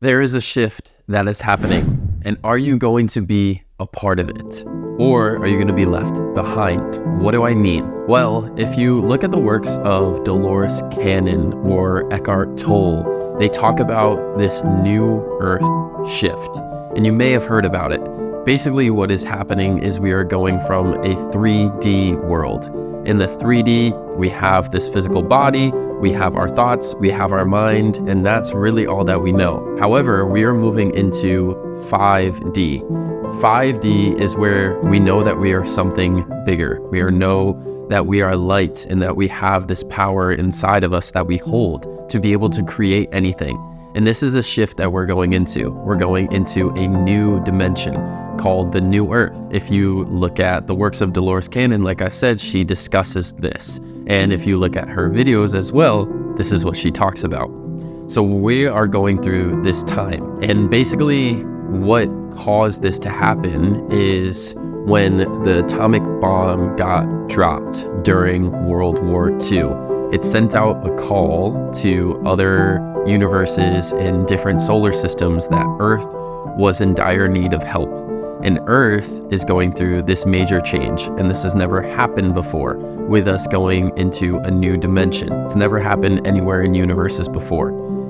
There is a shift that is happening, and are you going to be a part of it? Or are you going to be left behind? What do I mean? Well, if you look at the works of Dolores Cannon or Eckhart Tolle, they talk about this new earth shift, and you may have heard about it. Basically, what is happening is we are going from a 3D world. In the 3D, we have this physical body, we have our thoughts, we have our mind, and that's really all that we know. However, we are moving into 5D. 5D is where we know that we are something bigger. We know that we are light and that we have this power inside of us that we hold to be able to create anything. And this is a shift that we're going into. We're going into a new dimension called the New Earth. If you look at the works of Dolores Cannon, like I said, she discusses this. And if you look at her videos as well, this is what she talks about. So we are going through this time. And basically what caused this to happen is when the atomic bomb got dropped during World War II. It sent out a call to other universes in different solar systems that Earth was in dire need of help. And Earth is going through this major change, and this has never happened before with us going into a new dimension. It's never happened anywhere in universes before.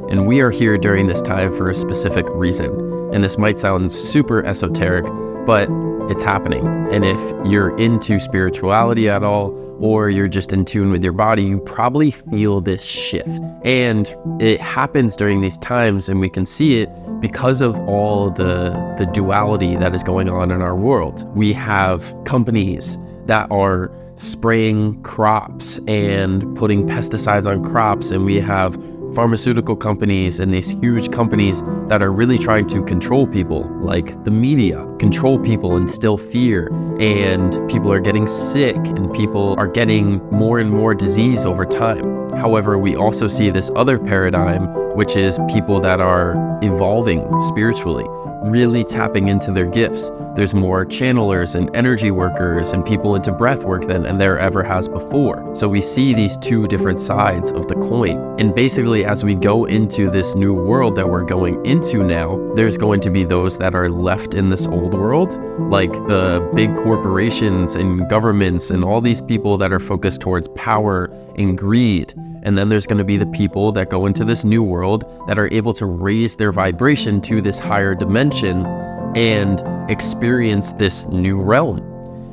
And we are here during this time for a specific reason. And this might sound super esoteric, but it's happening. And if you're into spirituality at all, or you're just in tune with your body, you probably feel this shift. And it happens during these times, and we can see it because of all the duality that is going on in our world. We have companies that are spraying crops and putting pesticides on crops, and we have pharmaceutical companies and these huge companies that are really trying to control people, like the media, control people, instill fear, and people are getting sick and people are getting more and more disease over time. However, we also see this other paradigm, which is people that are evolving spiritually, really tapping into their gifts. There's more channelers and energy workers and people into breathwork than there ever has before. So we see these two different sides of the coin. And basically, as we go into this new world that we're going into now, there's going to be those that are left in this old world, like the big corporations and governments and all these people that are focused towards power and greed. And then there's going to be the people that go into this new world that are able to raise their vibration to this higher dimension and experience this new realm.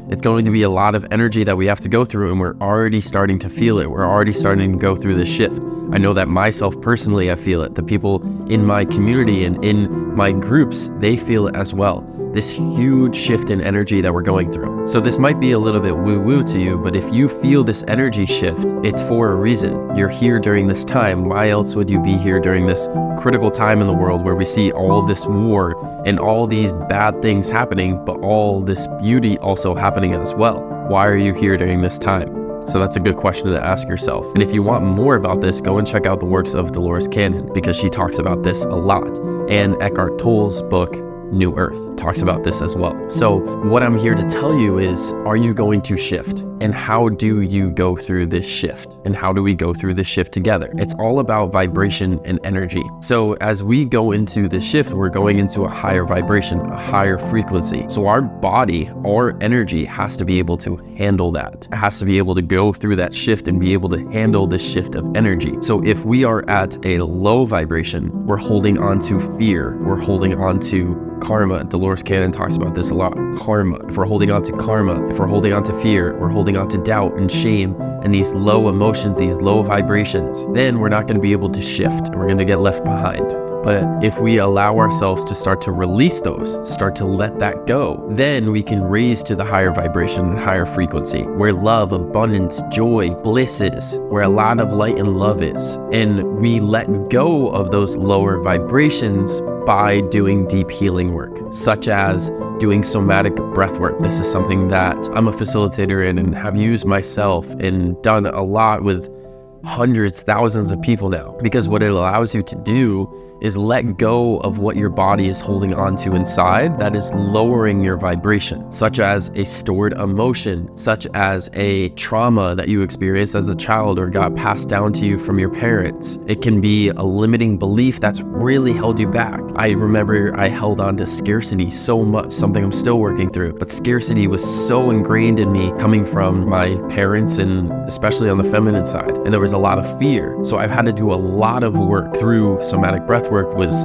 It's going to be a lot of energy that we have to go through, and we're already starting to feel it. We're already starting to go through this shift. I know that myself personally, I feel it. The people in my community and in my groups, they feel it as well. This huge shift in energy that we're going through. So this might be a little bit woo-woo to you, but if you feel this energy shift, it's for a reason. You're here during this time. Why else would you be here during this critical time in the world where we see all this war and all these bad things happening, but all this beauty also happening as well? Why are you here during this time? So that's a good question to ask yourself. And if you want more about this, go and check out the works of Dolores Cannon, because she talks about this a lot. And Eckhart Tolle's book, New Earth, talks about this as well. So what I'm here to tell you is, are you going to shift? And how do you go through this shift? And how do we go through this shift together? It's all about vibration and energy. So as we go into this shift, we're going into a higher vibration, a higher frequency. So our body, our energy has to be able to handle that. It has to be able to go through that shift and be able to handle this shift of energy. So if we are at a low vibration, we're holding on to fear, we're holding on to karma. Dolores Cannon talks about this a lot. Karma. If we're holding on to karma, if we're holding on to fear, we're holding on to doubt and shame and these low emotions, these low vibrations, then we're not going to be able to shift. We're going to get left behind. But if we allow ourselves to start to release those, start to let that go, then we can raise to the higher vibration and higher frequency, where love, abundance, joy, bliss is, where a lot of light and love is. And we let go of those lower vibrations by doing deep healing work, such as doing somatic breath work. This is something that I'm a facilitator in and have used myself and done a lot with hundreds, thousands of people now, because what it allows you to do is let go of what your body is holding on to inside that is lowering your vibration, such as a stored emotion, such as a trauma that you experienced as a child or got passed down to you from your parents. It can be a limiting belief that's really held you back. I remember I held on to scarcity so much, something I'm still working through, but scarcity was so ingrained in me coming from my parents and especially on the feminine side. And there was a lot of fear. So I've had to do a lot of work through somatic breathwork,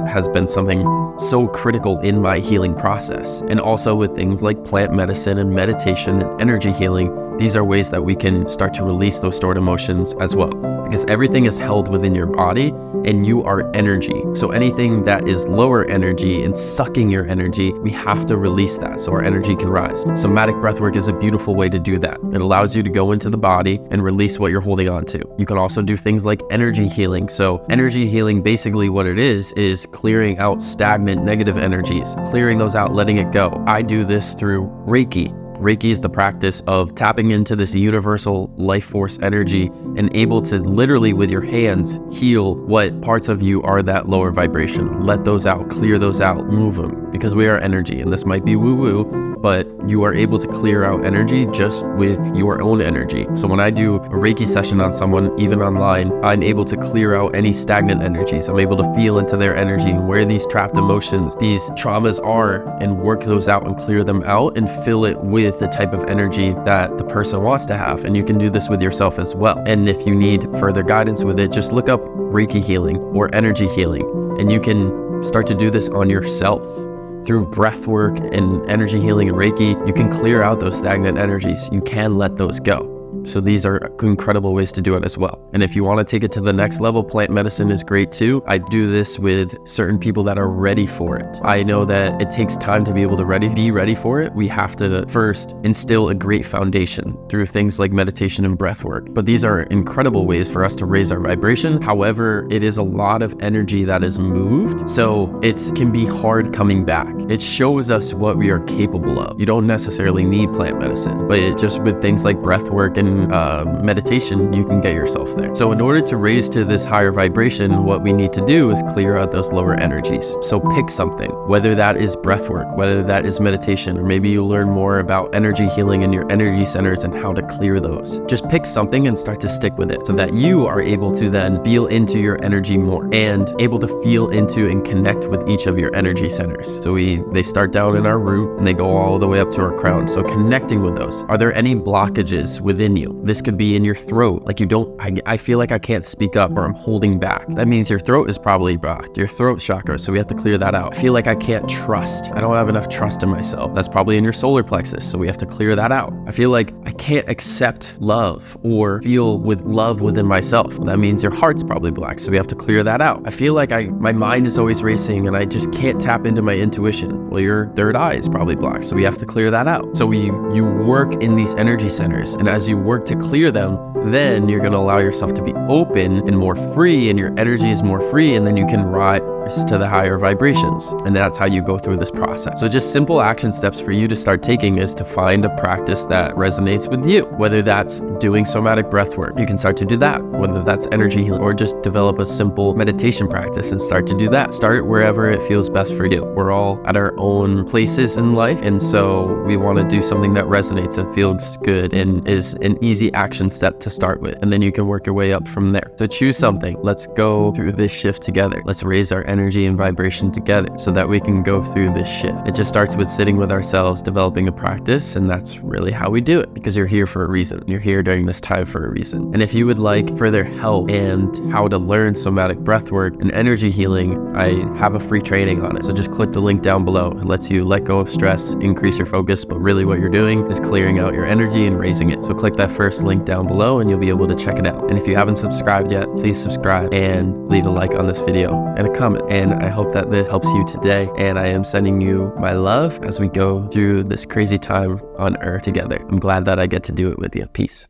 has been something so critical in my healing process. And also with things like plant medicine and meditation and energy healing, these are ways that we can start to release those stored emotions as well, because everything is held within your body and you are energy. So anything that is lower energy and sucking your energy, we have to release that so our energy can rise. Somatic breathwork is a beautiful way to do that. It allows you to go into the body and release what you're holding on to. You can also do things like energy healing. So energy healing, basically what it is clearing out stagnant negative energies, clearing those out, letting it go. I do this through Reiki. Reiki is the practice of tapping into this universal life force energy and able to literally with your hands heal what parts of you are that lower vibration. Let those out, clear those out, move them, because we are energy. And this might be woo-woo, but you are able to clear out energy just with your own energy. So when I do a Reiki session on someone, even online, I'm able to clear out any stagnant energies. I'm able to feel into their energy and where these trapped emotions, these traumas are, and work those out and clear them out and fill it with the type of energy that the person wants to have. And you can do this with yourself as well. And if you need further guidance with it, just look up Reiki healing or energy healing, and you can start to do this on yourself. Through breath work and energy healing and Reiki, you can clear out those stagnant energies. You can let those go. So these are incredible ways to do it as well. And if you want to take it to the next level, plant medicine is great too. I do this with certain people that are ready for it. I know that it takes time to be able to be ready for it. We have to first instill a great foundation through things like meditation and breath work. But these are incredible ways for us to raise our vibration. However, it is a lot of energy that is moved, so it can be hard coming back. It shows us what we are capable of. You don't necessarily need plant medicine, but just with things like breath work and meditation, you can get yourself there. So in order to raise to this higher vibration, what we need to do is clear out those lower energies. So pick something, whether that is breath work, whether that is meditation, or maybe you learn more about energy healing and your energy centers and how to clear those. Just pick something and start to stick with it so that you are able to then feel into your energy more and able to feel into and connect with each of your energy centers. So they start down in our root and they go all the way up to our crown. So connecting with those. Are there any blockages within you? This could be in your throat. Like I feel like I can't speak up or I'm holding back. That means your throat is probably blocked, your throat chakra. So we have to clear that out. I feel like I can't trust. I don't have enough trust in myself. That's probably in your solar plexus. So we have to clear that out. I feel like I can't accept love or feel with love within myself. That means your heart's probably black. So we have to clear that out. I feel like my mind is always racing and I just can't tap into my intuition. Well, your third eye is probably blocked. So we have to clear that out. So you work in these energy centers, and as you work to clear them, then you're going to allow yourself to be open and more free, and your energy is more free, and then you can rise to the higher vibrations. And that's how you go through this process. So just simple action steps for you to start taking is to find a practice that resonates with you. Whether that's doing somatic breath work, you can start to do that. Whether that's energy healing, or just develop a simple meditation practice and start to do that. Start wherever it feels best for you. We're all at our own places in life, and so we want to do something that resonates and feels good and is an easy action step to start with. And then you can work your way up from there. So choose something. Let's go through this shift together. Let's raise our energy and vibration together so that we can go through this shift. It just starts with sitting with ourselves, developing a practice, and that's really how we do it, because you're here for a reason. You're here during this time for a reason. And if you would like further help and how to learn somatic breathwork and energy healing, I have a free training on it. So just click the link down below. It lets you let go of stress, increase your focus, but really what you're doing is clearing out your energy and raising it. So click that first link down below and you'll be able to check it out. And if you haven't subscribed yet, please subscribe and leave a like on this video and a comment. And I hope that this helps you today. And I am sending you my love as we go through this crazy time on Earth together. I'm glad that I get to do it with you. Peace.